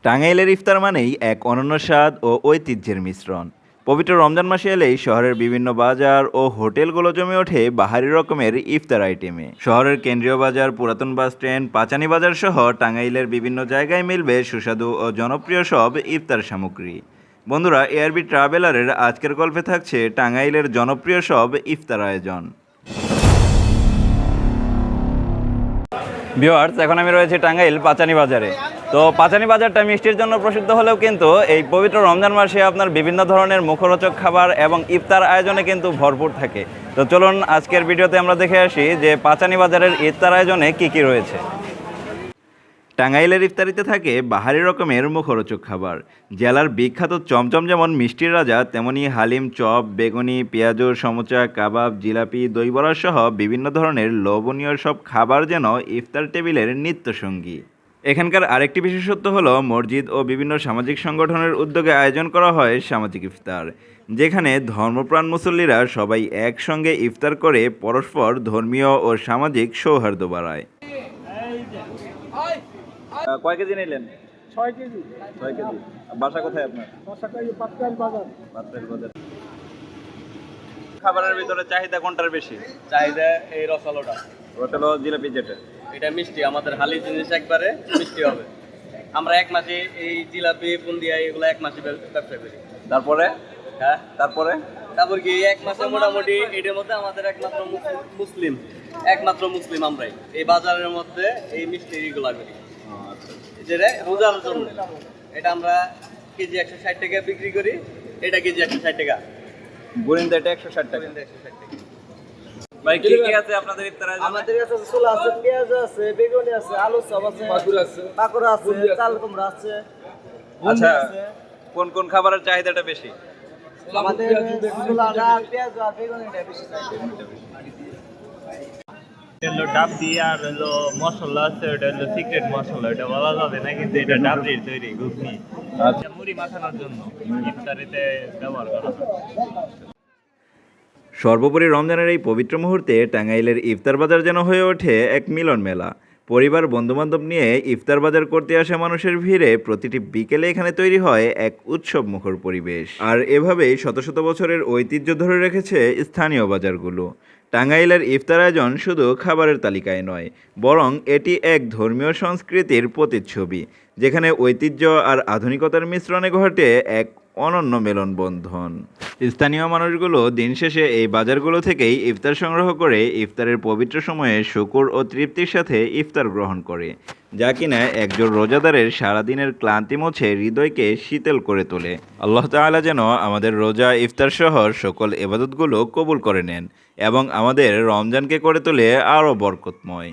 টাঙ্গাইলের ইফতার মানেই এক অনন্য স্বাদ ও ঐতিহ্যের মিশ্রণ। পবিত্র রমজান মাসে এলেই শহরের বিভিন্ন বাজার ও হোটেলগুলো জমে ওঠে বাহারি রকমের ইফতার আইটেমে। শহরের কেন্দ্রীয় বাজার, পুরাতন বাস স্ট্যান্ড, পাচানি বাজার সহ টাঙ্গাইলের বিভিন্ন জায়গায় মিলবে সুস্বাদু ও জনপ্রিয় সব ইফতার সামগ্রী। বন্ধুরা, এআরবি ট্রাভেলারের আজকের গল্পে থাকছে টাঙ্গাইলের জনপ্রিয় সব ইফতার আয়োজন। ভিউয়ার্স, এখন আমি রয়েছি টাঙ্গাইল পাচানি বাজারে। তো পাচানি বাজারটা মিষ্টির জন্য প্রসিদ্ধ হলেও কিন্তু এই পবিত্র রমজান মাসে আপনার বিভিন্ন ধরনের মুখরোচক খাবার এবং ইফতার আয়োজনে কিন্তু ভরপুর থাকে। তো চলুন আজকের ভিডিওতে আমরা দেখে আসি যে পাচানি বাজারের ইফতার আয়োজনে কি কি রয়েছে। টাঙ্গাইলের ইফতারিতে থাকে বাহারি রকমের মুখরোচক খাবার। জেলার বিখ্যাত চমচম যেমন মিষ্টির রাজা, তেমনি হালিম, চপ, বেগুনি, পেঁয়াজু, সমুচা, কাবাব, জিলাপি, দই বড়া সহ বিভিন্ন ধরনের লোভনীয় সব খাবার যেন ইফতার টেবিলের নিত্যসঙ্গী। এখানকার আরেকটি বিশেষত্ব হলো মসজিদ ও বিভিন্ন সামাজিক সংগঠনের উদ্যোগে আয়োজন করা হয় সামাজিক ইফতার, যেখানে ধর্মপ্রাণ মুসল্লিরা সবাই একসঙ্গে ইফতার করে পরস্পর ধর্মীয় ও সামাজিক সৌহার্দ্য বাড়ায়। কয় কেজি নিলেন? 6 কেজি। 6 কেজি। বাসা কোথায় আপনার? পাটকাল বাজার। পাত্রের বাজার। খাবারের ভিতরে চাহিদা কোনটার বেশি? চাহিদা এই রসালোটা। রসালো, জিলাপি যেটা। এটা মিষ্টি, আমাদের হালি জিনিস একবারে মিষ্টি হবে। আমরা এক মাসে এই জিলাপি, বুন্দিয়া এগুলো এক মাসে ব্যবসা করি। তারপরে হ্যাঁ, তারপর কি এক মাসে মোটামুটি এটার মধ্যে আমাদের একমাত্র মুসলিম আমরাই এই বাজারের মধ্যে এই মিষ্টি এগুলো করি। যেটা রোজার জন্য এটা আমরা কেজি 160 টাকা বিক্রি করি। এটা কেজি 160 টাকা। বুরিন্দা এটা 160 টাকা। 160 টাকা। ভাই, কি কি আছে আপনাদের ইফতার আয়োজনে? আমাদের কাছে ছোলা আছে, পেঁয়াজ আছে, বেগুনি আছে, আলু চপ আছে, পাকোড়া আছে, চাল কুমড়া আছে। আচ্ছা, কোন কোন খাবারের চাহিদাটা বেশি? আমাদের ছোলা আর পেঁয়াজ আর বেগুনিটা বেশি চাহিদা। ডাবরি আর হলো মশলা আছে, ওটা হলো সিক্রেট মশলা, ওটা বলা যাবে না, কিন্তু এটা ডাবরির তৈরি ঘুগনি। আচ্ছা, মুড়ি মাখানোর জন্য ইফতারিতে ব্যবহার করা হয়। সর্বোপরি রমজানের এই পবিত্র মুহূর্তে টাঙ্গাইলের ইফতার বাজার যেন হয়ে ওঠে এক মিলন মেলা। পরিবার, বন্ধুবান্ধব নিয়ে ইফতার বাজার করতে আসা মানুষের ভিড়ে প্রতিটি বিকেলে এখানে তৈরি হয় এক উৎসব মুখর পরিবেশ। আর এভাবেই শত শত বছরের ঐতিহ্য ধরে রেখেছে স্থানীয় বাজারগুলো। টাঙ্গাইলের ইফতার আয়োজন শুধু খাবারের তালিকায় নয়, বরং এটি এক ধর্মীয় সংস্কৃতির প্রতিচ্ছবি, যেখানে ঐতিহ্য আর আধুনিকতার মিশ্রণে ঘটে এক অনন্য মেলনবন্ধন। স্থানীয় মানুষগুলো দিন শেষে এই বাজারগুলো থেকেই ইফতার সংগ্রহ করে ইফতারের পবিত্র সময়ে শুকর ও তৃপ্তির সাথে ইফতার গ্রহণ করে, যা কিনা একজন রোজাদারের সারাদিনের ক্লান্তি মুছে হৃদয়কে শীতল করে তোলে। আল্লাহ তাআলা যেন আমাদের রোজা, ইফতার সহ সকল ইবাদতগুলো কবুল করে নেন এবং আমাদের রমজানকে করে তোলে আরও বরকতময়।